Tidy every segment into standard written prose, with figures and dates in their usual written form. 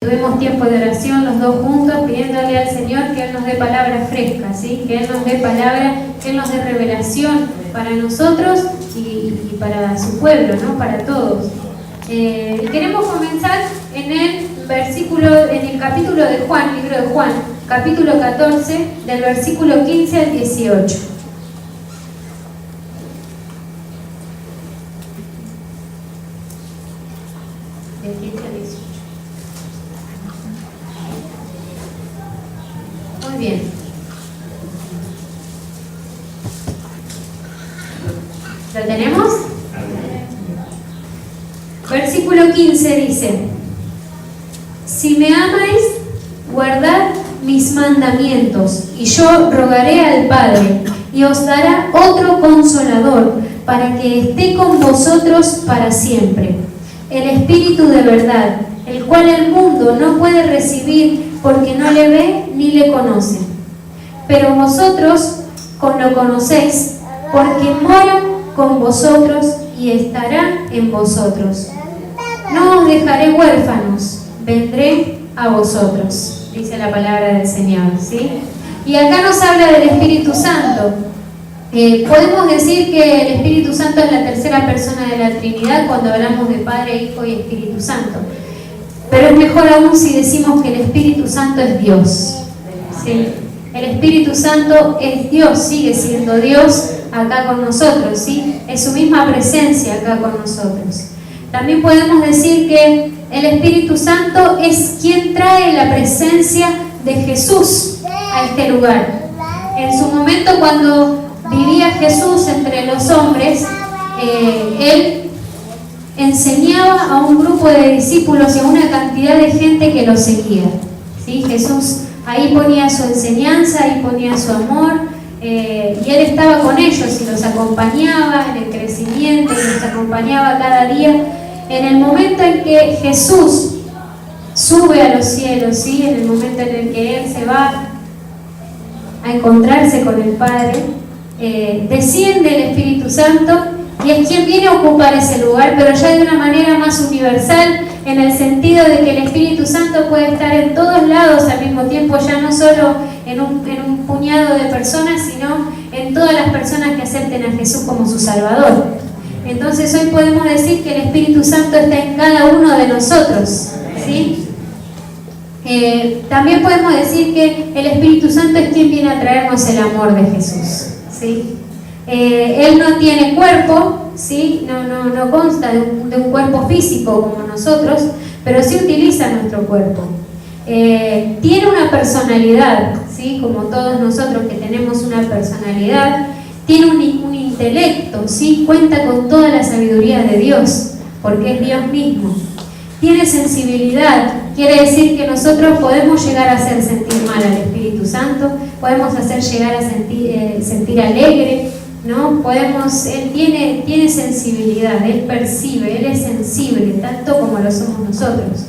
tuvimos tiempo de oración los dos juntos, pidiéndole al Señor que Él nos dé palabra fresca, ¿sí? Que Él nos dé palabra, que Él nos dé revelación para nosotros y para su pueblo, ¿no? Para todos. Queremos comenzar en el capítulo de Juan, libro de Juan, capítulo 14, del versículo 15 al 18. Del 15 al 18. Muy bien. ¿Lo tenemos? Versículo 15 dice: si me amáis, guardad mis mandamientos, y yo rogaré al Padre, y os dará otro consolador, para que esté con vosotros para siempre, el Espíritu de verdad, el cual el mundo no puede recibir, porque no le ve ni le conoce. Pero vosotros lo conocéis, porque mora con vosotros y estará en vosotros. No os dejaré huérfanos, vendré a vosotros, dice la palabra del Señor, ¿sí? Y acá nos habla del Espíritu Santo. Podemos decir que el Espíritu Santo es la tercera persona de la Trinidad cuando hablamos de Padre, Hijo y Espíritu Santo. Pero es mejor aún si decimos que el Espíritu Santo es Dios, ¿sí? El Espíritu Santo es Dios, sigue siendo Dios acá con nosotros, ¿sí? Es su misma presencia acá con nosotros. También podemos decir que el Espíritu Santo es quien trae la presencia de Jesús a este lugar. En su momento, cuando vivía Jesús entre los hombres, Él enseñaba a un grupo de discípulos y a una cantidad de gente que lo seguía, ¿sí? Jesús ahí ponía su enseñanza, ahí ponía su amor, y Él estaba con ellos y los acompañaba en el crecimiento, y los acompañaba cada día. En el momento en que Jesús sube a los cielos, ¿sí? En el momento en el que Él se va a encontrarse con el Padre, desciende el Espíritu Santo y es quien viene a ocupar ese lugar, pero ya de una manera más universal, en el sentido de que el Espíritu Santo puede estar en todos lados al mismo tiempo, ya no solo en un puñado de personas, sino en todas las personas que acepten a Jesús como su Salvador. Entonces hoy podemos decir que el Espíritu Santo está en cada uno de nosotros, ¿sí? También podemos decir que el Espíritu Santo es quien viene a traernos el amor de Jesús, ¿sí? Él no tiene cuerpo, ¿sí? No consta de un cuerpo físico como nosotros, pero sí utiliza nuestro cuerpo. Tiene una personalidad, ¿sí? Como todos nosotros que tenemos una personalidad. Tiene un intelecto, ¿sí? Cuenta con toda la sabiduría de Dios, porque es Dios mismo. Tiene sensibilidad, quiere decir que nosotros podemos llegar a hacer sentir mal al Espíritu Santo, podemos hacer llegar a sentir alegre, ¿no? Él tiene sensibilidad, Él percibe, Él es sensible, tanto como lo somos nosotros.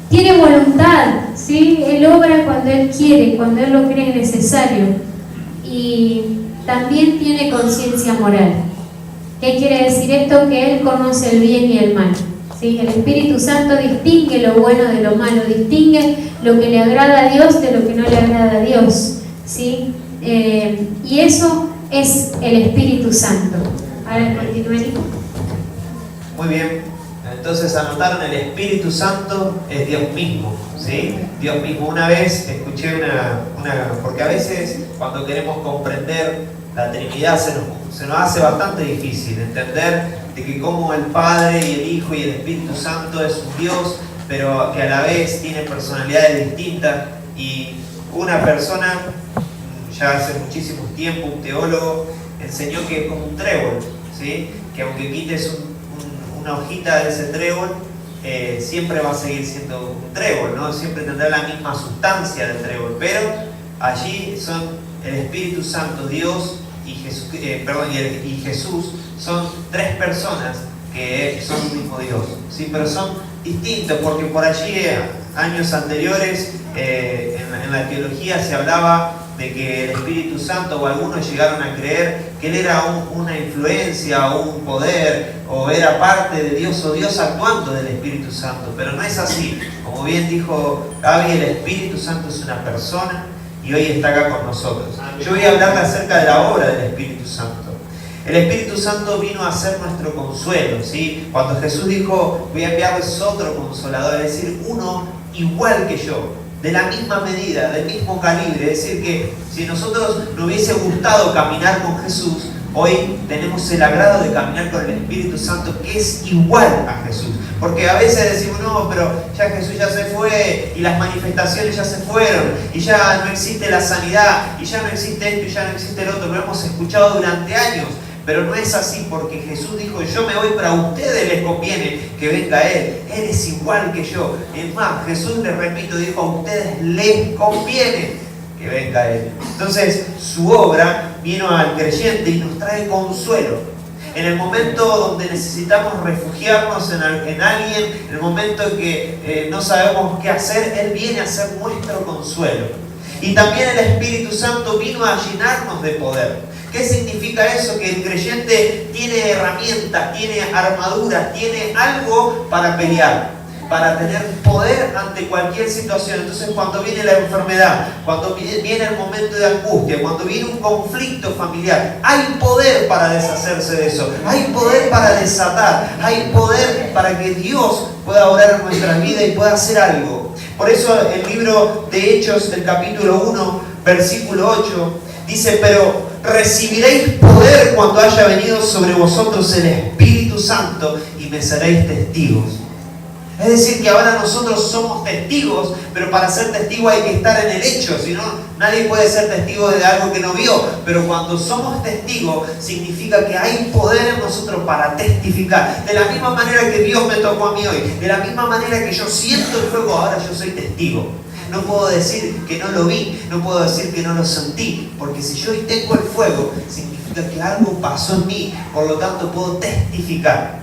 Tiene voluntad, ¿sí? Él obra cuando Él quiere, cuando Él lo cree necesario. Y también tiene conciencia moral. ¿Qué quiere decir esto? Que Él conoce el bien y el mal, ¿sí? El Espíritu Santo distingue lo bueno de lo malo, distingue lo que le agrada a Dios de lo que no le agrada a Dios, ¿sí? Y eso es el Espíritu Santo. Ahora continúen. Muy bien, entonces anotaron, el Espíritu Santo es Dios mismo, ¿sí? Dios mismo. Una vez escuché porque a veces cuando queremos comprender la Trinidad se nos hace bastante difícil entender de que como el Padre y el Hijo y el Espíritu Santo es un Dios, pero que a la vez tiene personalidades distintas. Y una persona, ya hace muchísimo tiempo, un teólogo, enseñó que es como un trébol, ¿sí? Que aunque quites una hojita de ese trébol, siempre va a seguir siendo un trébol, ¿no? Siempre tendrá la misma sustancia del trébol, pero allí son el Espíritu Santo, Dios y Jesús, son tres personas que son un mismo Dios, ¿sí? Pero son distintos, porque por allí años anteriores en la teología se hablaba de que el Espíritu Santo, o algunos llegaron a creer que Él era una influencia o un poder, o era parte de Dios, o Dios actuando del Espíritu Santo, pero no es así. Como bien dijo Gaby, el Espíritu Santo es una persona y hoy está acá con nosotros. Yo voy a hablarle acerca de la obra del Espíritu Santo. El Espíritu Santo vino a ser nuestro consuelo, ¿sí? Cuando Jesús dijo, voy a enviarles otro consolador, es decir, uno igual que yo, de la misma medida, del mismo calibre. Es decir, que si nosotros nos hubiese gustado caminar con Jesús, hoy tenemos el agrado de caminar con el Espíritu Santo, que es igual a Jesús. Porque a veces decimos, no, pero ya Jesús ya se fue, y las manifestaciones ya se fueron, y ya no existe la sanidad, y ya no existe esto, y ya no existe el otro. Lo hemos escuchado durante años. Pero no es así, porque Jesús dijo, yo me voy, pero a ustedes les conviene que venga Él. Él es igual que yo. Es más, Jesús, les repito, dijo, a ustedes les conviene que venga Él. Entonces, su obra vino al creyente y nos trae consuelo. En el momento donde necesitamos refugiarnos en alguien, en el momento en que no sabemos qué hacer, Él viene a ser nuestro consuelo. Y también el Espíritu Santo vino a llenarnos de poder. ¿Qué significa eso? Que el creyente tiene herramientas, tiene armaduras, tiene algo para pelear, para tener poder ante cualquier situación. Entonces, cuando viene la enfermedad, cuando viene el momento de angustia, cuando viene un conflicto familiar, hay poder para deshacerse de eso, hay poder para desatar, hay poder para que Dios pueda obrar en nuestra vida y pueda hacer algo. Por eso el libro de Hechos, el capítulo 1, versículo 8, dice, pero recibiréis poder cuando haya venido sobre vosotros el Espíritu Santo y me seréis testigos. Es decir, que ahora nosotros somos testigos, pero para ser testigo hay que estar en el hecho, si no, nadie puede ser testigo de algo que no vio. Pero cuando somos testigos, significa que hay poder en nosotros para testificar. De la misma manera que Dios me tocó a mí hoy, de la misma manera que yo siento el fuego, ahora yo soy testigo. No puedo decir que no lo vi, no puedo decir que no lo sentí, porque si yo hoy tengo el fuego, significa que algo pasó en mí, por lo tanto puedo testificar.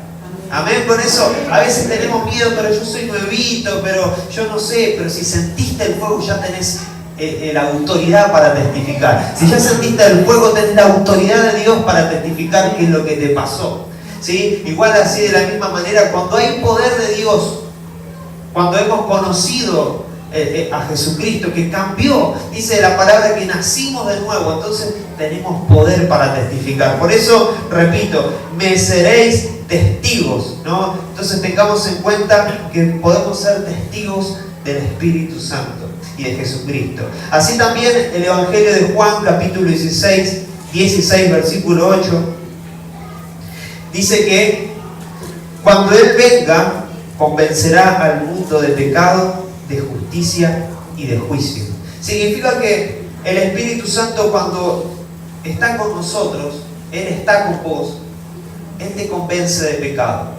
Amén, con eso a veces tenemos miedo, pero yo soy nuevito, pero yo no sé, pero si sentiste el fuego ya tenés la autoridad para testificar. Si ya sentiste el fuego, tenés la autoridad de Dios para testificar qué es lo que te pasó. ¿Sí? Igual así, de la misma manera, cuando hay poder de Dios, cuando hemos conocido a Jesucristo, que cambió, dice la palabra que nacimos de nuevo, entonces tenemos poder para testificar. Por eso, repito, me seréis testigos, ¿no? Entonces tengamos en cuenta que podemos ser testigos del Espíritu Santo y de Jesucristo. Así también el Evangelio de Juan, capítulo 16, versículo 8, dice que cuando Él venga, convencerá al mundo de pecado, de justicia y de juicio. Significa que el Espíritu Santo, cuando está con nosotros, Él está con vos, Él te convence de pecado.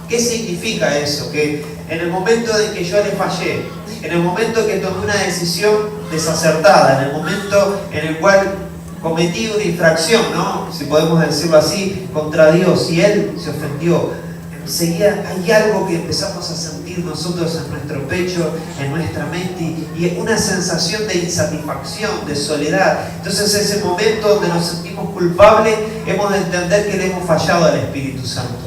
¿Qué significa eso? Que en el momento en que yo le fallé, en el momento que tomé una decisión desacertada, en el momento en el cual cometí una infracción, ¿no? Si podemos decirlo así, contra Dios, y Él se ofendió, enseguida hay algo que empezamos a sentir nosotros en nuestro pecho, en nuestra mente, y una sensación de insatisfacción, de soledad. Entonces, ese momento donde nos sentimos culpables, hemos de entender que le hemos fallado al Espíritu Santo.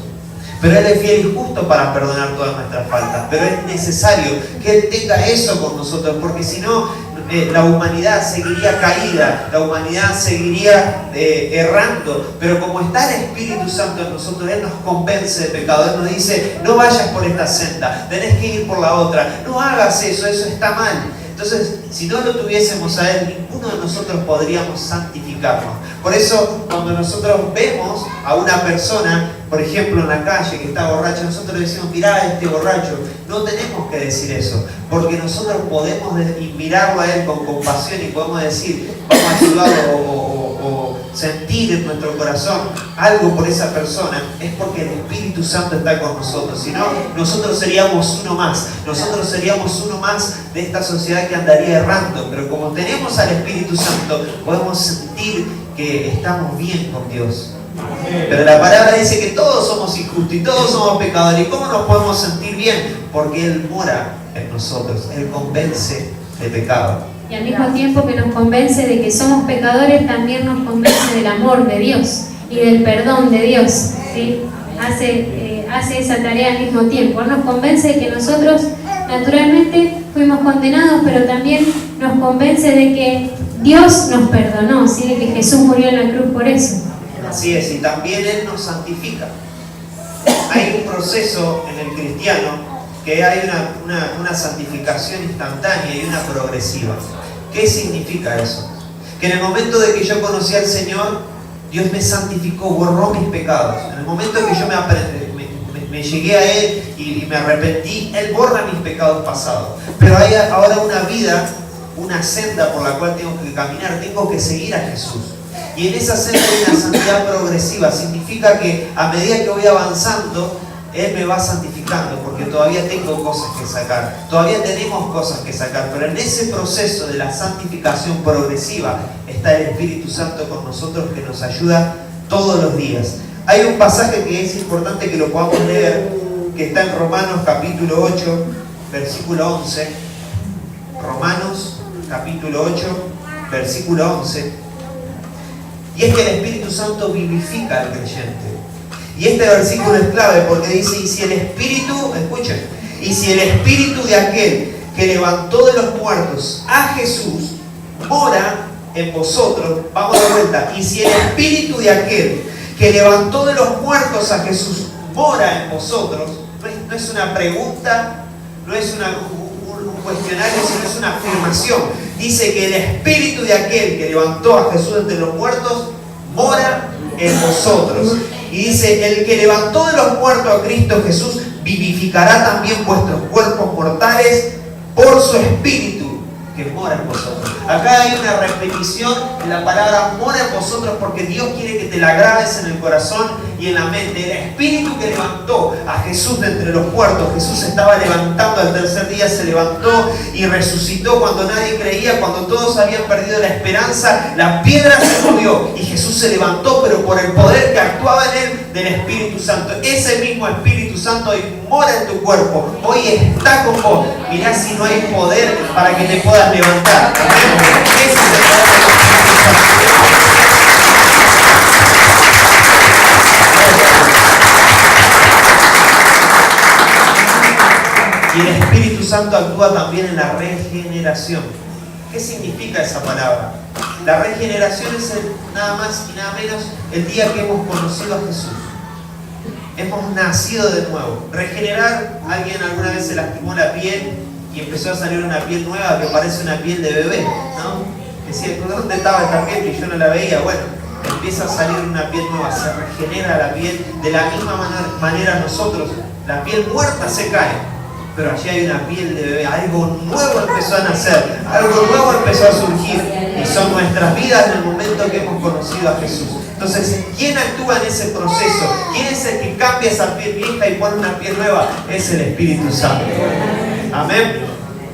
Pero Él es fiel y justo para perdonar todas nuestras faltas. Pero es necesario que Él tenga eso con nosotros, porque si no, la humanidad seguiría caída, la humanidad seguiría errando. Pero como está el Espíritu Santo en nosotros, Él nos convence de pecado. Él nos dice, no vayas por esta senda, tenés que ir por la otra, no hagas eso, eso está mal. Entonces, si no lo tuviésemos a Él, ninguno de nosotros podríamos santificarnos. Por eso, cuando nosotros vemos a una persona, por ejemplo, en la calle que está borracha, nosotros le decimos, mirá a este borracho. No tenemos que decir eso, porque nosotros podemos mirarlo a Él con compasión y podemos decir, vamos a ayudarlo o sentir en nuestro corazón algo por esa persona. Es porque el Espíritu Santo está con nosotros. Si no, nosotros seríamos uno más. Nosotros seríamos uno más de esta sociedad que andaría errando. Pero como tenemos al Espíritu Santo, podemos sentir que estamos bien con Dios. Pero la palabra dice que todos somos injustos y todos somos pecadores. ¿Y cómo nos podemos sentir bien? Porque Él mora en nosotros. Él convence de pecado. Y al mismo tiempo que nos convence de que somos pecadores, también nos convence del amor de Dios y del perdón de Dios, ¿sí? Hace esa tarea al mismo tiempo. Nos convence de que nosotros naturalmente fuimos condenados, pero también nos convence de que Dios nos perdonó, ¿sí? De que Jesús murió en la cruz por eso. Así es, y también Él nos santifica. Hay un proceso en el cristiano que hay una santificación instantánea y una progresiva. ¿Qué significa eso? Que en el momento de que yo conocí al Señor, Dios me santificó, borró mis pecados. En el momento que yo me llegué a Él y me arrepentí, Él borra mis pecados pasados. Pero hay ahora una vida, una senda por la cual tengo que caminar, tengo que seguir a Jesús. Y en esa senda hay una santidad progresiva. Significa que a medida que voy avanzando, Él me va santificando, porque todavía tengo cosas que sacar, todavía tenemos cosas que sacar, pero en ese proceso de la santificación progresiva está el Espíritu Santo con nosotros, que nos ayuda todos los días. Hay un pasaje que es importante que lo podamos leer, que está en Romanos capítulo 8, versículo 11. Romanos capítulo 8, versículo 11. Y es que el Espíritu Santo vivifica al creyente. Y este versículo es clave porque dice: y si el Espíritu, escuchen, y si el Espíritu de aquel que levantó de los muertos a Jesús mora en vosotros, vamos de vuelta, y si el Espíritu de aquel que levantó de los muertos a Jesús mora en vosotros, no es una pregunta, no es un cuestionario, sino es una afirmación. Dice que el Espíritu de aquel que levantó a Jesús entre los muertos mora en vosotros. Y dice: el que levantó de los muertos a Cristo Jesús vivificará también vuestros cuerpos mortales por su Espíritu que mora en vosotros. Acá hay una repetición de la palabra mora en vosotros, porque Dios quiere que te la grabes en el corazón y en la mente. El Espíritu que levantó a Jesús de entre los muertos, Jesús estaba levantando al tercer día, se levantó y resucitó cuando nadie creía, cuando todos habían perdido la esperanza. La piedra se movió y Jesús se levantó, pero por el poder que actuaba en él del Espíritu Santo. Ese mismo Espíritu Santo hoy mora en tu cuerpo, hoy está con vos. Mirá si no hay poder para que te puedas levantar. Ese es el poder del Espíritu Santo. Y el Espíritu Santo actúa también en la regeneración. ¿Qué significa esa palabra? La regeneración es nada más y nada menos el día que hemos conocido a Jesús. Hemos nacido de nuevo. Regenerar, alguien alguna vez se lastimó la piel y empezó a salir una piel nueva que parece una piel de bebé, ¿no? Decía: ¿dónde estaba esta piel que yo no la veía? Bueno, empieza a salir una piel nueva, se regenera la piel. De la misma manera nosotros, la piel muerta se cae, pero allí hay una piel de bebé. Algo nuevo empezó a nacer, algo nuevo empezó a surgir, y son nuestras vidas en el momento que hemos conocido a Jesús. Entonces, ¿quién actúa en ese proceso? ¿Quién es el que cambia esa piel vieja y pone una piel nueva? Es el Espíritu Santo. Amén.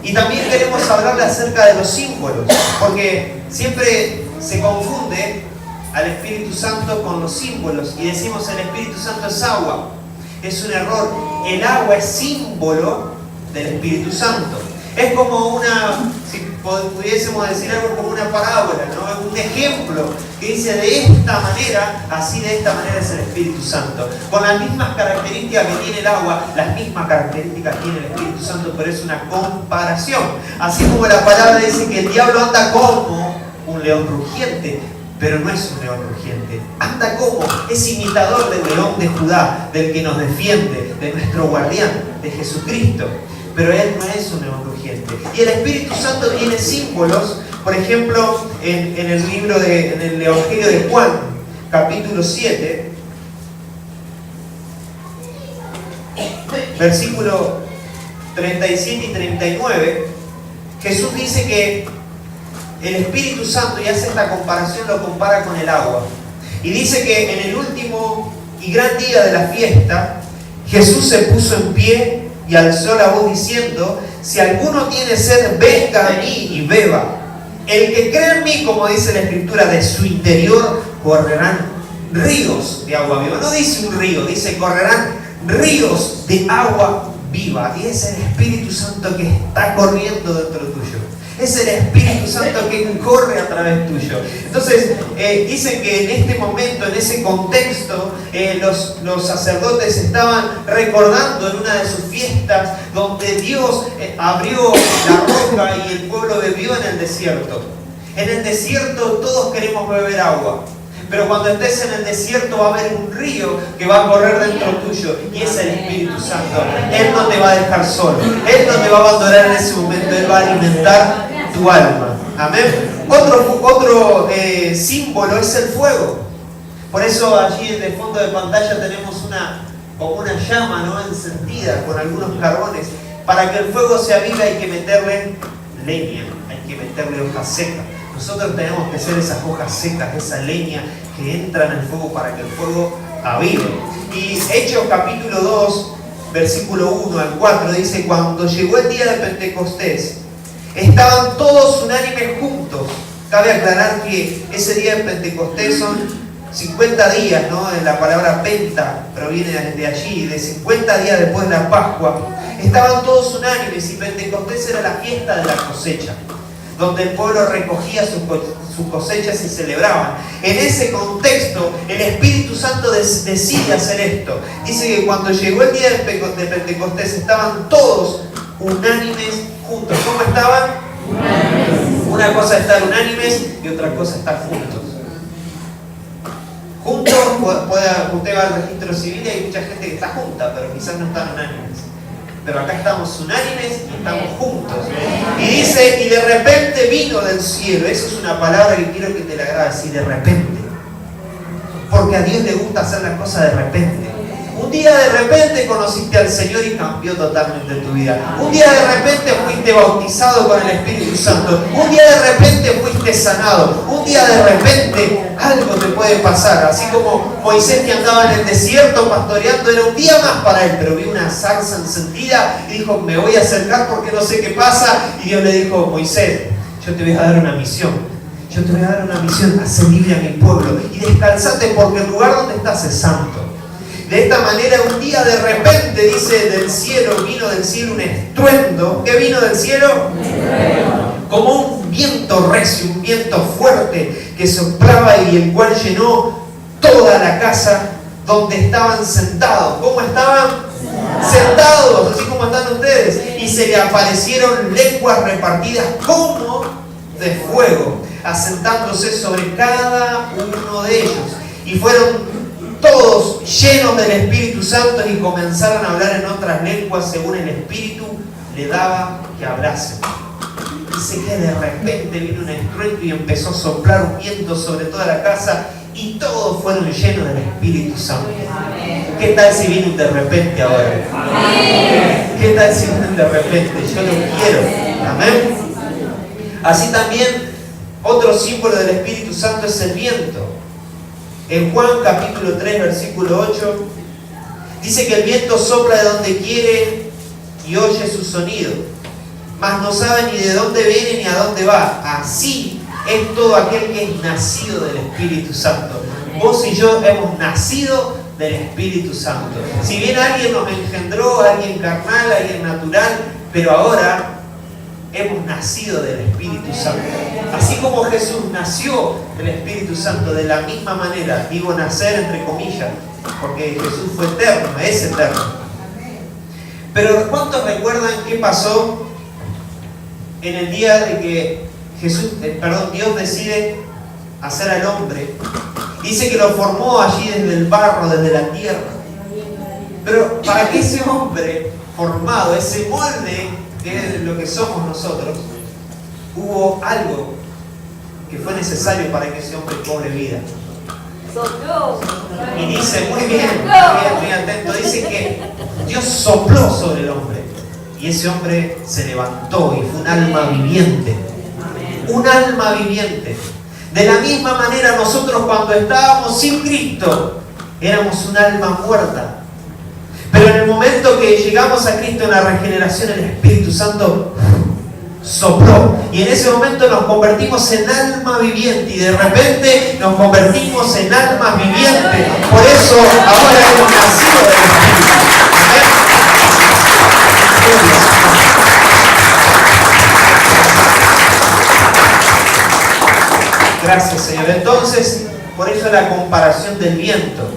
Y también queremos hablarle acerca de los símbolos, porque siempre se confunde al Espíritu Santo con los símbolos y decimos: el Espíritu Santo es agua. Es un error. El agua es símbolo del Espíritu Santo. Es como si pudiésemos decir algo, como una parábola, ¿no? Un ejemplo que dice: de esta manera, así de esta manera es el Espíritu Santo. Con las mismas características que tiene el agua, las mismas características tiene el Espíritu Santo, pero es una comparación. Así como la palabra dice que el diablo anda como un león rugiente, pero no es un león rugiente. Anda como, es imitador del león de Judá, del que nos defiende, de nuestro guardián, de Jesucristo. Pero él no es un león rugiente. Y el Espíritu Santo tiene símbolos. Por ejemplo, en el Evangelio de Juan, capítulo 7, versículo 37 y 39, Jesús dice que el Espíritu Santo, y hace esta comparación, lo compara con el agua. Y dice que en el último y gran día de la fiesta, Jesús se puso en pie y alzó la voz diciendo: si alguno tiene sed, venga a mí y beba. El que cree en mí, como dice la Escritura, de su interior correrán ríos de agua viva. No dice un río, dice correrán ríos de agua viva. Y es el Espíritu Santo que está corriendo dentro tuyo. Es el Espíritu Santo que corre a través tuyo. Entonces, dicen que en este momento, en ese contexto, los sacerdotes estaban recordando en una de sus fiestas donde Dios abrió la roca y el pueblo bebió en el desierto. En el desierto todos queremos beber agua. Pero cuando estés en el desierto va a haber un río que va a correr dentro tuyo y es el Espíritu Santo. Él no te va a dejar solo. Él no te va a abandonar en ese momento. Él va a alimentar tu alma. Amén. Otro símbolo es el fuego. Por eso allí en el fondo de pantalla tenemos como una llama, ¿no?, encendida con algunos carbones. Para que el fuego se avive hay que meterle leña, hay que meterle hojas secas. Nosotros tenemos que ser esas hojas secas, esa leña que entra en el fuego para que el fuego avive. Y Hechos capítulo 2, versículo 1 al 4 dice: cuando llegó el día de Pentecostés, estaban todos unánimes juntos. Cabe aclarar que ese día de Pentecostés son 50 días, ¿no? La palabra penta proviene de allí, de 50 días después de la Pascua. Estaban todos unánimes y Pentecostés era la fiesta de la cosecha, donde el pueblo recogía sus cosechas y celebraban. En ese contexto, el Espíritu Santo decide hacer esto. Dice que cuando llegó el día de Pentecostés, estaban todos unánimes juntos. ¿Cómo estaban? Unánimes. Una cosa es estar unánimes y otra cosa es estar juntos. Juntos, usted va al registro civil y hay mucha gente que está junta, pero quizás no están unánimes. Pero acá estamos unánimes y estamos juntos. Y dice, y de repente vino del cielo. Eso es una palabra que quiero que te la grabes, y de repente. Porque a Dios le gusta hacer las cosas de repente. Un día de repente conociste al Señor y cambió totalmente tu vida. Un día de repente fuiste bautizado con el Espíritu Santo. Un día de repente fuiste sanado. Un día de repente algo te puede pasar. Así como Moisés, que andaba en el desierto pastoreando, era un día más para él, pero vio una zarza encendida y dijo: me voy a acercar porque no sé qué pasa. Y Dios le dijo: Moisés, yo te voy a dar una misión. Yo te voy a dar una misión: hacer libre a mi pueblo y descansate, porque el lugar donde estás es santo. De esta manera, un día de repente, dice, vino del cielo un estruendo. ¿Qué vino del cielo? Como un viento recio, un viento fuerte que soplaba y el cual llenó toda la casa donde estaban sentados. ¿Cómo estaban? Sentados, así como están ustedes. Y se le aparecieron lenguas repartidas como de fuego, asentándose sobre cada uno de ellos. Y fueron todos llenos del Espíritu Santo y comenzaron a hablar en otras lenguas según el Espíritu le daba que hablasen. Dice que de repente vino un estruendo y empezó a soplar un viento sobre toda la casa y todos fueron llenos del Espíritu Santo. ¿Qué tal si viene un de repente ahora? ¿Qué tal si viene un de repente? Yo lo quiero. Amén. Así también, otro símbolo del Espíritu Santo es el viento. En Juan capítulo 3, versículo 8, dice que el viento sopla de donde quiere y oye su sonido, mas no sabe ni de dónde viene ni a dónde va. Así es todo aquel que es nacido del Espíritu Santo. Vos y yo hemos nacido del Espíritu Santo. Si bien alguien nos engendró, alguien carnal, alguien natural, pero ahora hemos nacido del Espíritu Santo. Así como Jesús nació del Espíritu Santo, de la misma manera, digo nacer entre comillas, porque Jesús fue eterno, es eterno. Pero ¿cuántos recuerdan qué pasó en el día de que Dios decide hacer al hombre? Dice que lo formó allí desde el barro, desde la tierra. Pero para que ese hombre formado, ese molde que es lo que somos nosotros, hubo algo que fue necesario para que ese hombre cobre vida. Y dice, muy bien, muy atento, dice que Dios sopló sobre el hombre y ese hombre se levantó y fue un alma viviente. Un alma viviente. De la misma manera, nosotros cuando estábamos sin Cristo éramos un alma muerta. Pero en el momento que llegamos a Cristo en la regeneración, el Espíritu Santo sopló. Y en ese momento nos convertimos en alma viviente. Y de repente nos convertimos en almas vivientes. Por eso ahora hemos nacido del Espíritu. Gracias, Señor. Entonces, por eso la comparación del viento.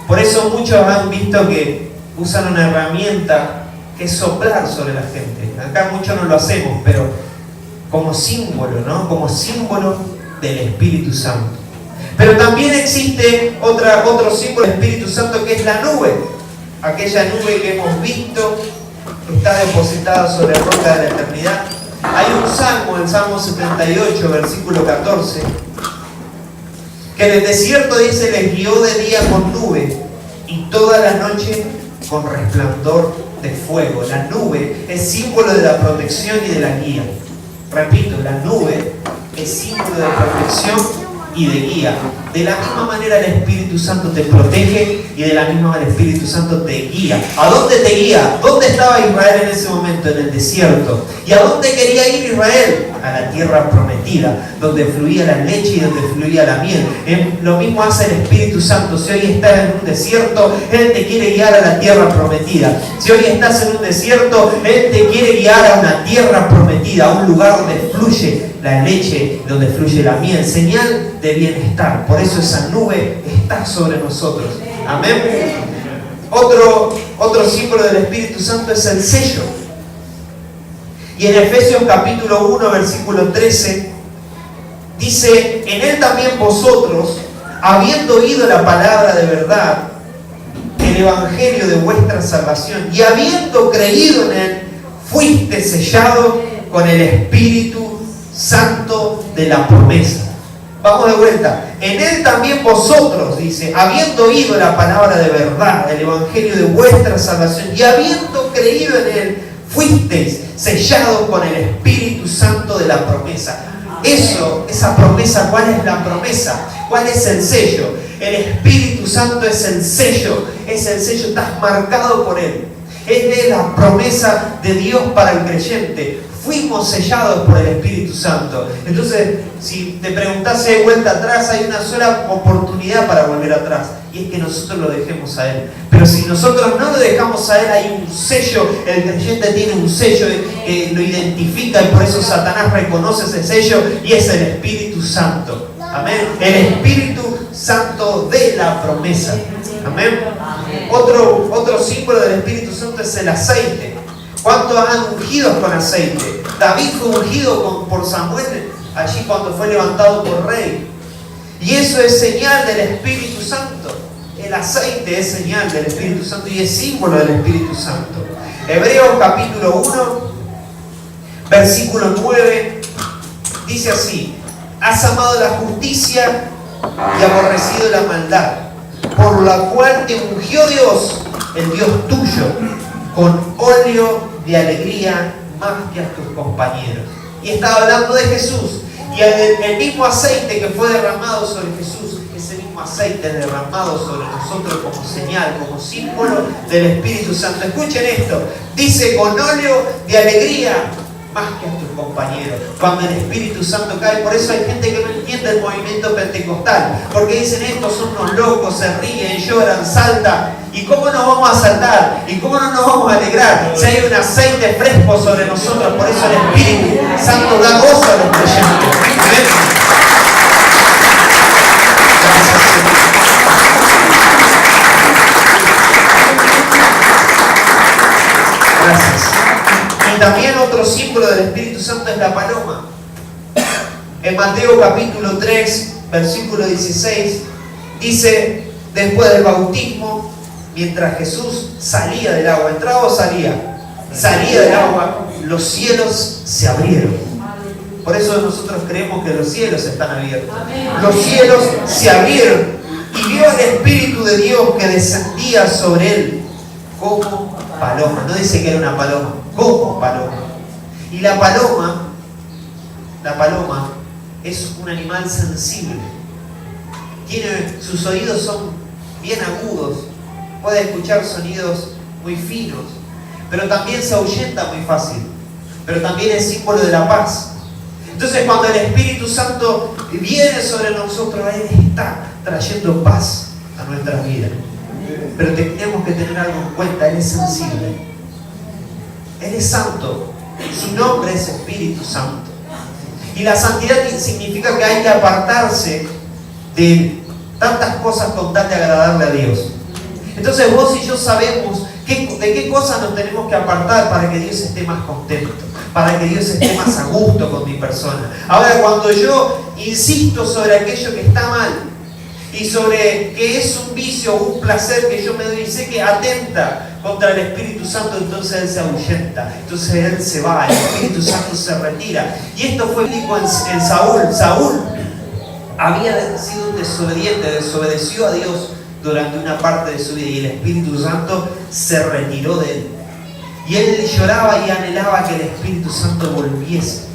Por eso muchos han visto que usan una herramienta que es soplar sobre la gente. Acá muchos no lo hacemos, pero como símbolo, ¿no? Como símbolo del Espíritu Santo. Pero también existe otro símbolo del Espíritu Santo, que es la nube. Aquella nube que hemos visto, que está depositada sobre la roca de la eternidad. Hay un salmo, el Salmo 78, versículo 14, que en el desierto dice: les guió de día con nube y toda la noche con resplandor de fuego. La nube es símbolo de la protección y de la guía. Repito, la nube es símbolo de protección y de guía. De la misma manera el Espíritu Santo te protege y de la misma manera el Espíritu Santo te guía. ¿A dónde te guía? ¿Dónde estaba Israel en ese momento? En el desierto. ¿Y a dónde quería ir Israel? A la tierra prometida, donde fluía la leche y donde fluía la miel. Lo mismo hace el Espíritu Santo. Si hoy estás en un desierto, Él te quiere guiar a la tierra prometida. Si hoy estás en un desierto, Él te quiere guiar a una tierra prometida, a un lugar donde fluye la leche, donde fluye la miel. Señal de bienestar. Por eso esa nube está sobre nosotros. Amén. Otro símbolo del Espíritu Santo es el sello. Y en Efesios capítulo 1, versículo 13, dice: en Él también vosotros, habiendo oído la palabra de verdad, el evangelio de vuestra salvación, y habiendo creído en Él, fuiste sellado con el Espíritu Santo de la promesa. Vamos de vuelta. En Él también vosotros, dice, habiendo oído la palabra de verdad, el evangelio de vuestra salvación, y habiendo creído en Él, fuisteis sellados con el Espíritu Santo de la promesa. Esa promesa, ¿cuál es la promesa? ¿Cuál es el sello? El Espíritu Santo es el sello, estás marcado por Él. Es la promesa de Dios para el creyente. Fuimos sellados por el Espíritu Santo. Entonces, si te preguntás si hay vuelta atrás, hay una sola oportunidad para volver atrás, y es que nosotros lo dejemos a Él. Pero si nosotros no lo dejamos a Él, hay un sello. El creyente tiene un sello que lo identifica, y por eso Satanás reconoce ese sello, y es el Espíritu Santo. Amén. El Espíritu Santo de la promesa. Amén. Otro símbolo del Espíritu Santo es el aceite. ¿Cuántos han ungido con aceite? David fue ungido por Samuel allí cuando fue levantado por rey. Y eso es señal del Espíritu Santo. El aceite es señal del Espíritu Santo y es símbolo del Espíritu Santo. Hebreos capítulo 1, versículo 9, dice así: has amado la justicia y aborrecido la maldad, por la cual te ungió Dios, el Dios tuyo, con óleo de alegría más que a tus compañeros. Y estaba hablando de Jesús. Y el mismo aceite que fue derramado sobre Jesús, ese mismo aceite derramado sobre nosotros como señal, como símbolo del Espíritu Santo. Escuchen esto. Dice: con óleo de alegría más que a tus compañeros. Cuando el Espíritu Santo cae, por eso hay gente que no entiende el movimiento pentecostal, porque dicen: estos son unos locos, se ríen, lloran, saltan. ¿Y cómo nos vamos a saltar? ¿Y cómo no nos vamos a alegrar? Si hay un aceite fresco sobre nosotros. Por eso el Espíritu Santo da gozo a los creyentes. ¿Ven? Gracias, Señor. Gracias. Y también otro símbolo del Espíritu Santo es la paloma. En Mateo capítulo 3, versículo 16, dice: después del bautismo, mientras Jesús salía del agua, ¿entraba o salía? Salía del agua, los cielos se abrieron. Por eso nosotros creemos que los cielos están abiertos. Los cielos se abrieron y vio al Espíritu de Dios que descendía sobre Él como paloma. No dice que era una paloma, como paloma. Y la paloma es un animal sensible. Sus oídos son bien agudos, puede escuchar sonidos muy finos, pero también se ahuyenta muy fácil, pero también es símbolo de la paz. Entonces, cuando el Espíritu Santo viene sobre nosotros, Él está trayendo paz a nuestras vidas. Pero tenemos que tener algo en cuenta: Él es sensible. Él es santo. Su nombre es Espíritu Santo. Y la santidad significa que hay que apartarse de tantas cosas con tal de agradarle a Dios. Entonces vos y yo sabemos de qué cosas nos tenemos que apartar para que Dios esté más contento, para que Dios esté más a gusto con mi persona. Ahora, cuando yo insisto sobre aquello que está mal y sobre que es un vicio o un placer que yo me doy y sé que atenta contra el Espíritu Santo, entonces Él se ahuyenta, entonces Él se va, el Espíritu Santo se retira. Y esto fue bíblico en Saúl. Saúl había sido un desobediente, desobedeció a Dios durante una parte de su vida y el Espíritu Santo se retiró de él. Y él lloraba y anhelaba que el Espíritu Santo volviese.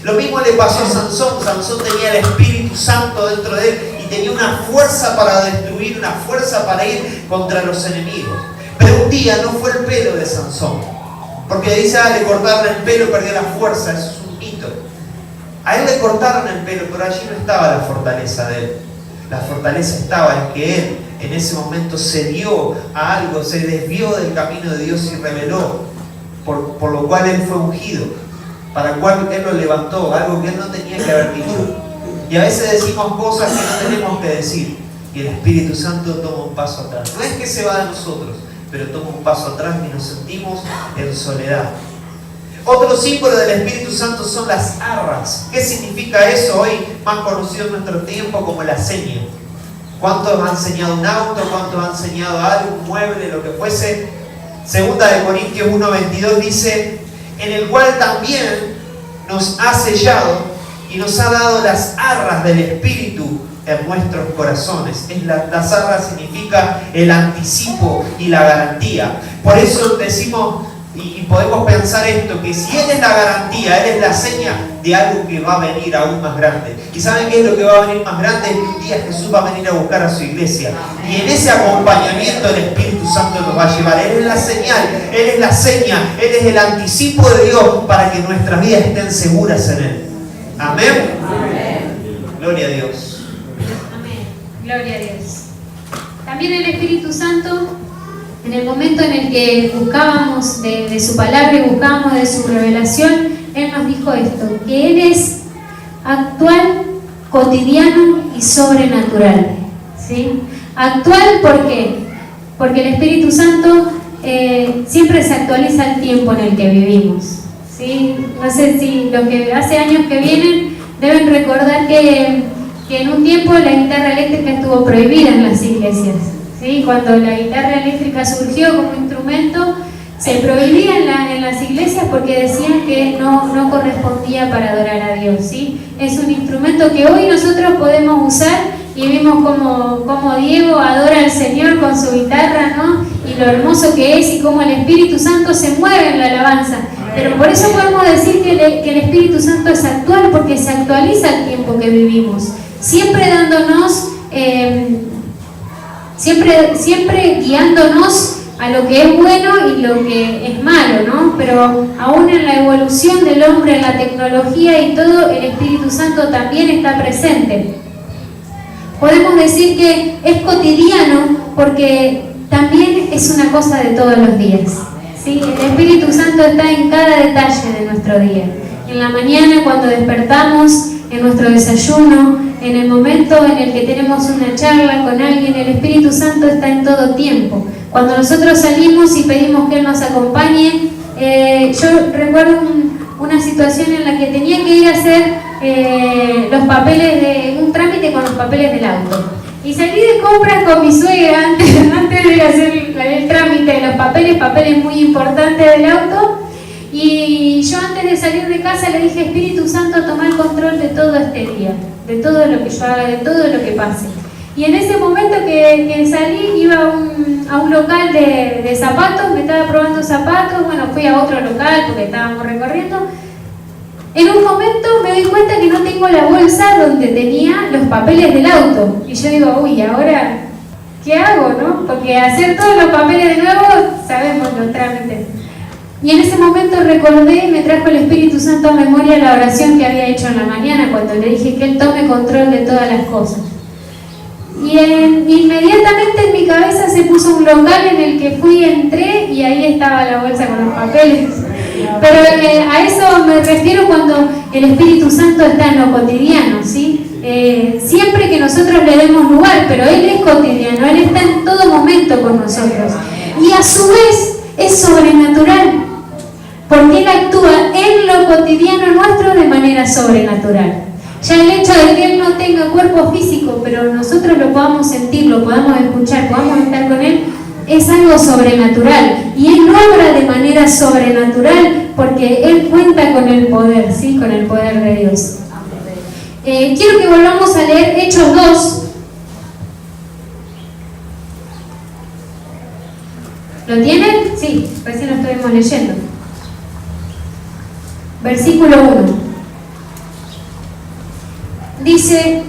Lo mismo le pasó a Sansón. Sansón tenía el Espíritu Santo dentro de él y tenía una fuerza para destruir, una fuerza para ir contra los enemigos. Pero un día no fue el pelo de Sansón, porque dice, le cortaron el pelo, perdió la fuerza. Eso es un mito. A él le cortaron el pelo, pero allí no estaba la fortaleza de él. La fortaleza estaba en que él en ese momento se dio a algo, se desvió del camino de Dios y rebeló, por lo cual él fue ungido, para el cual él lo levantó, algo que él no tenía que haber dicho. Y a veces decimos cosas que no tenemos que decir, y el Espíritu Santo toma un paso atrás. No es que se va de nosotros, pero toma un paso atrás y nos sentimos en soledad. Otro símbolo del Espíritu Santo son las arras. ¿Qué significa eso? Hoy más conocido en nuestro tiempo como la seña. ¿Cuántos han enseñado un auto? ¿Cuántos han enseñado algo, un mueble, lo que fuese? Segunda de Corintios 1:22 dice, en el cual también nos ha sellado y nos ha dado las arras del Espíritu en nuestros corazones. Las arras significa el anticipo y la garantía. Por eso decimos y podemos pensar esto, que si Él es la garantía, Él es la seña de algo que va a venir aún más grande. ¿Y saben qué es lo que va a venir más grande? Es que un día Jesús va a venir a buscar a su iglesia. Y en ese acompañamiento el Espíritu Santo nos va a llevar. Él es la señal, Él es la seña, Él es el anticipo de Dios para que nuestras vidas estén seguras en Él. Amén. Amén. Gloria a Dios. Amén. Gloria a Dios. También el Espíritu Santo, en el momento en el que buscábamos de su palabra y buscábamos de su revelación, Él nos dijo esto, que Él es actual, cotidiano y sobrenatural. ¿Sí? Actual, ¿por qué? Porque el Espíritu Santo siempre se actualiza el tiempo en el que vivimos. ¿Sí? No sé si los que hace años que vienen deben recordar que en un tiempo la guitarra eléctrica estuvo prohibida en las iglesias. ¿Sí? Cuando la guitarra eléctrica surgió como instrumento, se prohibía en las iglesias porque decían que no correspondía para adorar a Dios. ¿Sí? Es un instrumento que hoy nosotros podemos usar y vimos como Diego adora al Señor con su guitarra, ¿no? Y lo hermoso que es y cómo el Espíritu Santo se mueve en la alabanza. Pero por eso podemos decir que el Espíritu Santo es actual, porque se actualiza el tiempo que vivimos, siempre dándonos... Siempre guiándonos a lo que es bueno y lo que es malo, ¿no? Pero aún en la evolución del hombre, en la tecnología y todo, el Espíritu Santo también está presente. Podemos decir que es cotidiano porque también es una cosa de todos los días. ¿Sí? El Espíritu Santo está en cada detalle de nuestro día. En la mañana, cuando despertamos, en nuestro desayuno, en el momento en el que tenemos una charla con alguien, el Espíritu Santo está en todo tiempo. Cuando nosotros salimos y pedimos que Él nos acompañe, yo recuerdo una situación en la que tenía que ir a hacer los papeles de un trámite con los papeles del auto. Y salí de compras con mi suegra antes de ir a hacer el trámite de los papeles muy importantes del auto. Y yo antes de salir de casa le dije, Espíritu Santo, toma el control de todo este día, de todo lo que yo haga, de todo lo que pase. Y en ese momento que salí, iba a un local de zapatos, me estaba probando zapatos, bueno, fui a otro local porque estábamos recorriendo. En un momento me doy cuenta que no tengo la bolsa donde tenía los papeles del auto. Y yo digo, uy, ¿ahora qué hago, no? Porque hacer todos los papeles de nuevo, sabemos los trámites. Y en ese momento recordé y me trajo el Espíritu Santo a memoria la oración que había hecho en la mañana cuando le dije que Él tome control de todas las cosas. Inmediatamente en mi cabeza se puso un local en el que fui, entré y ahí estaba la bolsa con los papeles. Pero a eso me refiero cuando el Espíritu Santo está en lo cotidiano, ¿sí? Siempre que nosotros le demos lugar, pero Él es cotidiano, Él está en todo momento con nosotros. Y a su vez es sobrenatural, porque Él actúa en lo cotidiano nuestro de manera sobrenatural. Ya el hecho de que Él no tenga cuerpo físico, pero nosotros lo podamos sentir, lo podamos escuchar, podamos estar con Él, es algo sobrenatural. Y Él obra de manera sobrenatural porque Él cuenta con el poder, ¿sí? Con el poder de Dios. Quiero que volvamos a leer Hechos 2. ¿Lo tienen? Sí, recién lo estuvimos leyendo. Versículo 1. Dice: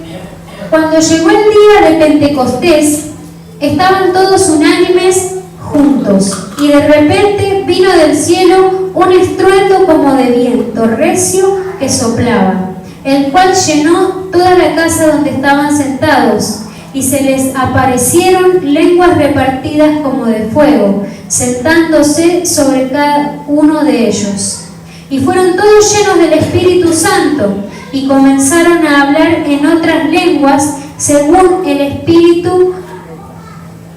cuando llegó el día de Pentecostés, estaban todos unánimes juntos, y de repente vino del cielo un estruendo como de viento recio que soplaba, el cual llenó toda la casa donde estaban sentados, y se les aparecieron lenguas repartidas como de fuego, sentándose sobre cada uno de ellos. Y fueron todos llenos del Espíritu Santo, y comenzaron a hablar en otras lenguas, según el Espíritu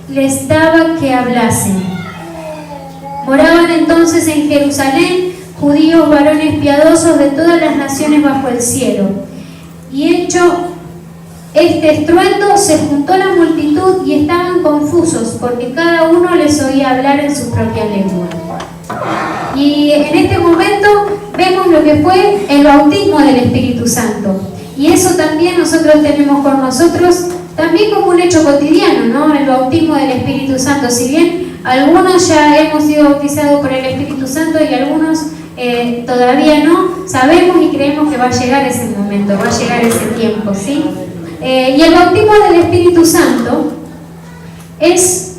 les daba que hablasen. Moraban entonces en Jerusalén judíos varones piadosos de todas las naciones bajo el cielo. Y hecho este estruendo, se juntó la multitud y estaban confusos, porque cada uno les oía hablar en su propia lengua. Y en este momento vemos lo que fue el bautismo del Espíritu Santo. Y eso también nosotros tenemos con nosotros, también como un hecho cotidiano, ¿no? El bautismo del Espíritu Santo. Si bien algunos ya hemos sido bautizados por el Espíritu Santo y algunos todavía no, sabemos y creemos que va a llegar ese momento, va a llegar ese tiempo, ¿sí? Y el bautismo del Espíritu Santo es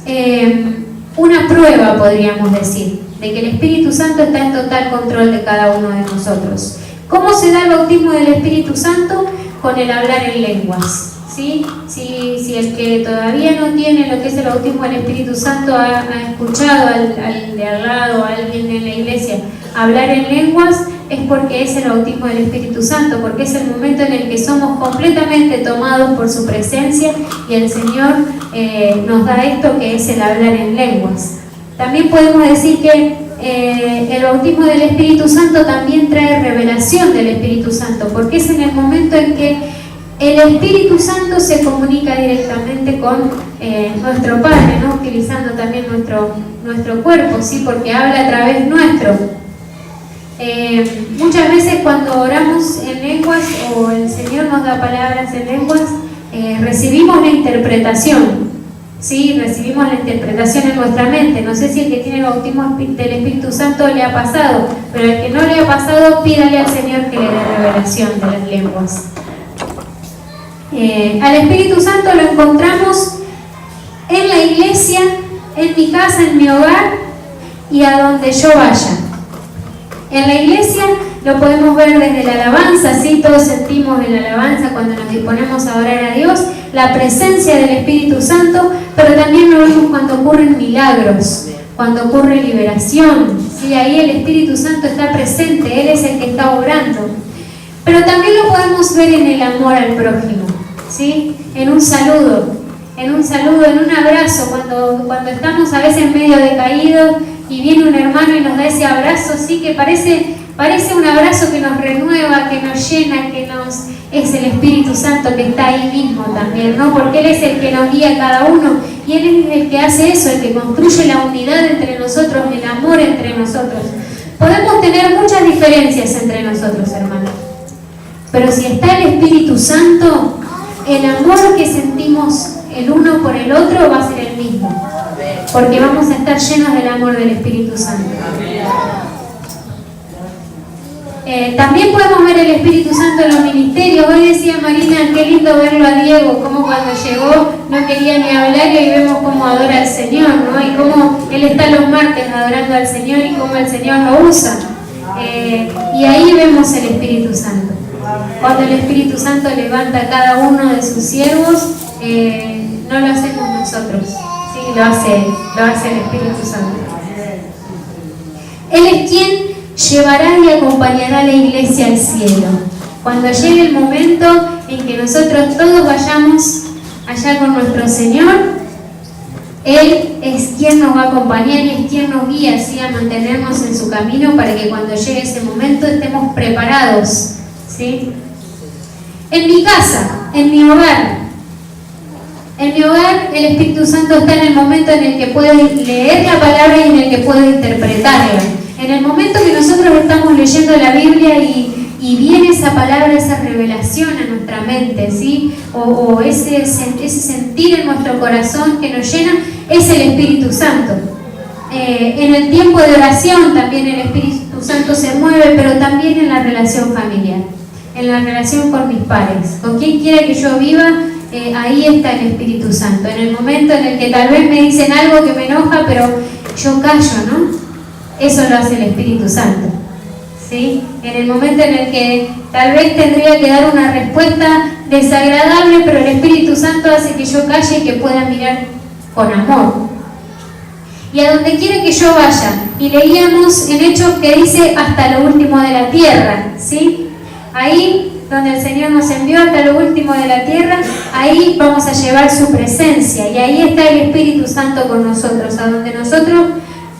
una prueba, podríamos decir, de que el Espíritu Santo está en total control de cada uno de nosotros. ¿Cómo se da el bautismo del Espíritu Santo? Con el hablar en lenguas, ¿sí? Si el que todavía no tiene lo que es el bautismo del Espíritu Santo ha escuchado al de al lado, a alguien en la iglesia, hablar en lenguas, es porque es el bautismo del Espíritu Santo, porque es el momento en el que somos completamente tomados por su presencia y el Señor nos da esto que es el hablar en lenguas. También podemos decir que el bautismo del Espíritu Santo también trae revelación del Espíritu Santo, porque es en el momento en que el Espíritu Santo se comunica directamente con nuestro Padre, ¿no? Utilizando también nuestro cuerpo, ¿sí? Porque habla a través nuestro. Muchas veces cuando oramos en lenguas o el Señor nos da palabras en lenguas, recibimos la interpretación, ¿sí? Recibimos la interpretación en nuestra mente. No sé si el que tiene el bautismo del Espíritu Santo le ha pasado, pero el que no le ha pasado, pídale al Señor que le dé revelación de las lenguas. Al Espíritu Santo lo encontramos en la iglesia, en mi casa, en mi hogar y a donde yo vaya. En la iglesia lo podemos ver desde la alabanza, ¿sí? Todos sentimos en la alabanza cuando nos disponemos a orar a Dios la presencia del Espíritu Santo, pero también lo vemos cuando ocurren milagros, cuando ocurre liberación, ¿sí? Ahí el Espíritu Santo está presente, Él es el que está obrando. Pero también lo podemos ver en el amor al prójimo, ¿sí? En un saludo, en un abrazo, cuando estamos a veces medio decaídos y viene un hermano y nos da ese abrazo, sí, que parece un abrazo que nos renueva, que nos llena, es el Espíritu Santo que está ahí mismo también, ¿no? Porque Él es el que nos guía a cada uno y Él es el que hace eso, el que construye la unidad entre nosotros, el amor entre nosotros. Podemos tener muchas diferencias entre nosotros, hermanos, pero si está el Espíritu Santo, el amor que sentimos el uno por el otro va a ser el mismo, porque vamos a estar llenos del amor del Espíritu Santo. También podemos ver el Espíritu Santo en los ministerios. Hoy decía Marina, qué lindo verlo a Diego, como cuando llegó no quería ni hablar y hoy vemos cómo adora al Señor, ¿no? Y cómo él está los martes adorando al Señor y cómo el Señor lo usa. Y ahí vemos el Espíritu Santo. Cuando el Espíritu Santo levanta a cada uno de sus siervos, no lo hacemos nosotros, ¿sí? Lo hace el Espíritu Santo. Él es quien llevará y acompañará a la iglesia al cielo. Cuando llegue el momento en que nosotros todos vayamos allá con nuestro Señor, Él es quien nos va a acompañar y es quien nos guía así a mantenernos en su camino para que cuando llegue ese momento estemos preparados, ¿sí? En mi casa, en mi hogar, el Espíritu Santo está en el momento en el que puedo leer la palabra y en el que puedo interpretarla. En el momento que nosotros estamos leyendo la Biblia y viene esa palabra, esa revelación a nuestra mente, ¿sí? O ese sentir en nuestro corazón que nos llena, es el Espíritu Santo. En el tiempo de oración también el Espíritu Santo se mueve, pero también en la relación familiar, en la relación con mis padres, con quien quiera que yo viva, ahí está el Espíritu Santo. En el momento en el que tal vez me dicen algo que me enoja, pero yo callo, ¿no? Eso lo hace el Espíritu Santo, ¿sí? En el momento en el que tal vez tendría que dar una respuesta desagradable, pero el Espíritu Santo hace que yo calle y que pueda mirar con amor. Y a donde quiera que yo vaya, y leíamos en Hechos que dice hasta lo último de la tierra, ¿sí? Ahí donde el Señor nos envió hasta lo último de la tierra, ahí vamos a llevar su presencia, y ahí está el Espíritu Santo con nosotros, a donde nosotros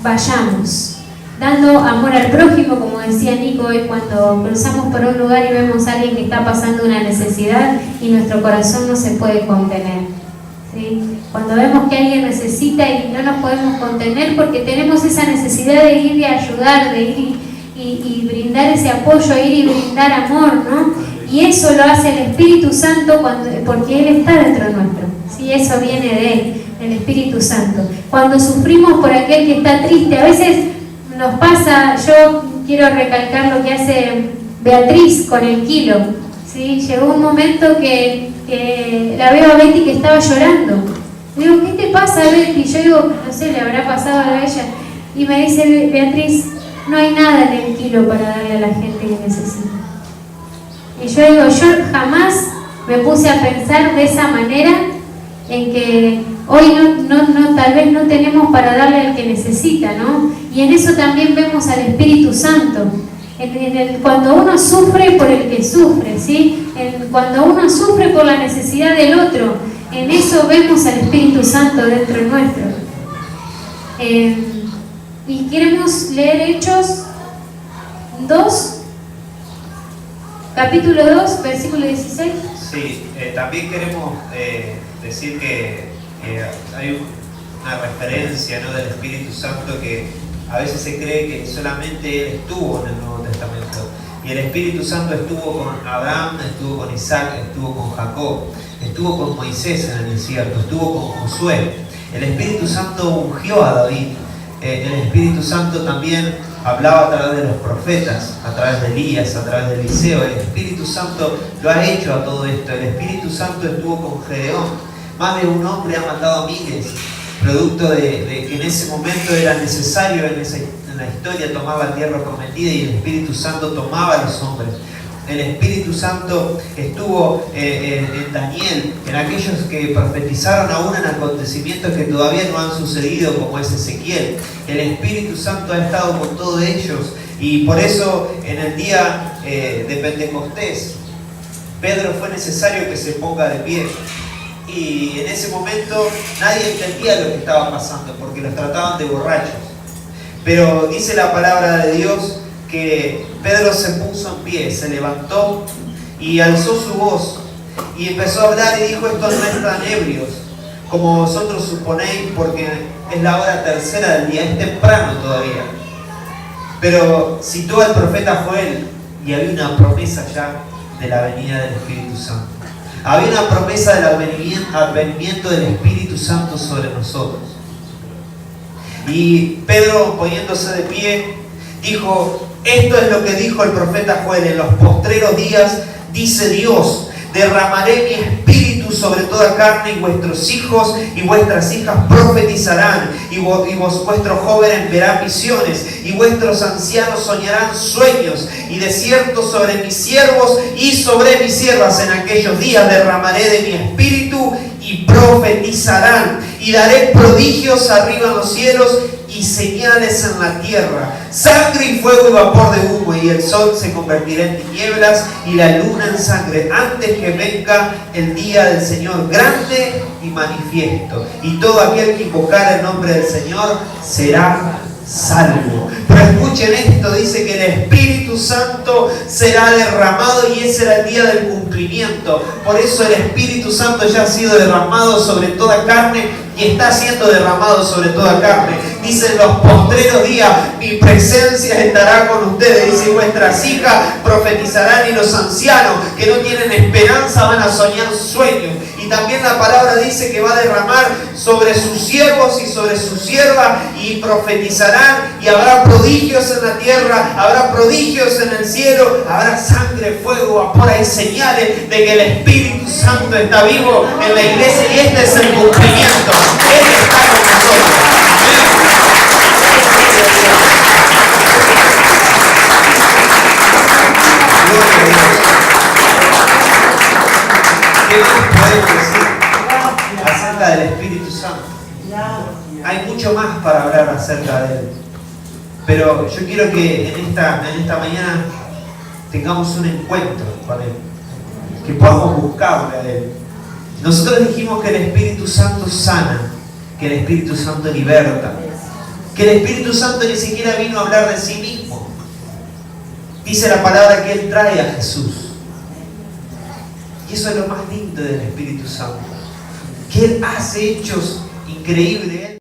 vayamos, dando amor al prójimo, como decía Nico hoy, cuando cruzamos por un lugar y vemos a alguien que está pasando una necesidad y nuestro corazón no se puede contener, ¿sí? Cuando vemos que alguien necesita y no nos podemos contener porque tenemos esa necesidad de ir y ayudar, de ir y brindar ese apoyo, ir y brindar amor, ¿no? Y eso lo hace el Espíritu Santo porque Él está dentro nuestro, ¿sí? Eso viene de Él, del Espíritu Santo. Cuando sufrimos por aquel que está triste, a veces nos pasa, yo quiero recalcar lo que hace Beatriz con el kilo, ¿sí? Llegó un momento que la veo a Betty que estaba llorando. Digo, ¿qué te pasa, Betty? Yo digo, no sé, le habrá pasado a ella. Y me dice Beatriz, no hay nada en el kilo para darle a la gente que necesita. Y yo digo, yo jamás me puse a pensar de esa manera, en que hoy tal vez no tenemos para darle al que necesita, ¿no? Y en eso también vemos al Espíritu Santo. Cuando uno sufre por el que sufre, ¿sí? Cuando uno sufre por la necesidad del otro, en eso vemos al Espíritu Santo dentro nuestro. Y queremos leer Hechos 2, capítulo 2, versículo 16. Sí, también queremos decir que hay una referencia, ¿no?, del Espíritu Santo, que a veces se cree que solamente Él estuvo en el Nuevo Testamento. Y el Espíritu Santo estuvo con Abraham, estuvo con Isaac, estuvo con Jacob, estuvo con Moisés en el desierto, estuvo con Josué. El Espíritu Santo ungió a David. El Espíritu Santo también hablaba a través de los profetas, a través de Elías, a través de Eliseo. El Espíritu Santo lo ha hecho a todo esto. El Espíritu Santo estuvo con Gedeón. Más de un hombre ha matado a miles, producto de que en ese momento era necesario en la historia tomar la tierra prometida, y el Espíritu Santo tomaba a los hombres. El Espíritu Santo estuvo en Daniel, en aquellos que profetizaron aún en acontecimientos que todavía no han sucedido, como es Ezequiel. El Espíritu Santo ha estado con todos ellos, y por eso en el día de Pentecostés, Pedro fue necesario que se ponga de pie. Y en ese momento nadie entendía lo que estaba pasando, porque los trataban de borrachos. Pero dice la palabra de Dios que Pedro se puso en pie, se levantó y alzó su voz y empezó a hablar y dijo: estos no están ebrios, como vosotros suponéis, porque es la hora tercera del día, es temprano todavía. Pero citó al profeta Joel, y había una promesa ya de la venida del Espíritu Santo. Había una promesa del advenimiento del Espíritu Santo sobre nosotros. Y Pedro, poniéndose de pie, dijo: esto es lo que dijo el profeta Joel: en los postreros días, dice Dios, derramaré mi espíritu sobre toda carne, y vuestros hijos y vuestras hijas profetizarán, y vuestros jóvenes verán visiones, y vuestros ancianos soñarán sueños, y de cierto sobre mis siervos y sobre mis siervas en aquellos días derramaré de mi espíritu, y y profetizarán, y daré prodigios arriba en los cielos y señales en la tierra, sangre y fuego y vapor de humo, y el sol se convertirá en tinieblas y la luna en sangre, antes que venga el día del Señor grande y manifiesto, y todo aquel que invocara el nombre del Señor será salvo. Pero escuchen esto, dice que el Espíritu Santo será derramado y ese era el día del cumplimiento. Por eso el Espíritu Santo ya ha sido derramado sobre toda carne y está siendo derramado sobre toda carne. Dice en los postreros días, mi presencia estará con ustedes. Dice, vuestras hijas profetizarán y los ancianos que no tienen esperanza van a soñar sueños. Y también la palabra dice que va a derramar sobre sus siervos y sobre sus siervas y profetizarán y habrá prodigios en la tierra, habrá prodigios en el cielo, habrá sangre, fuego, vapor y señales de que el Espíritu Santo está vivo en la iglesia y este es el cumplimiento. Él está con nosotros. ¿Qué más podemos decir acerca del Espíritu Santo? Hay mucho más para hablar acerca de Él. Pero yo quiero que en esta mañana tengamos un encuentro con Él. Que podamos buscarle a Él. Nosotros dijimos que el Espíritu Santo sana, que el Espíritu Santo liberta, que el Espíritu Santo ni siquiera vino a hablar de sí mismo. Dice la palabra que Él trae a Jesús. Y eso es lo más lindo del Espíritu Santo, que Él hace hechos increíbles.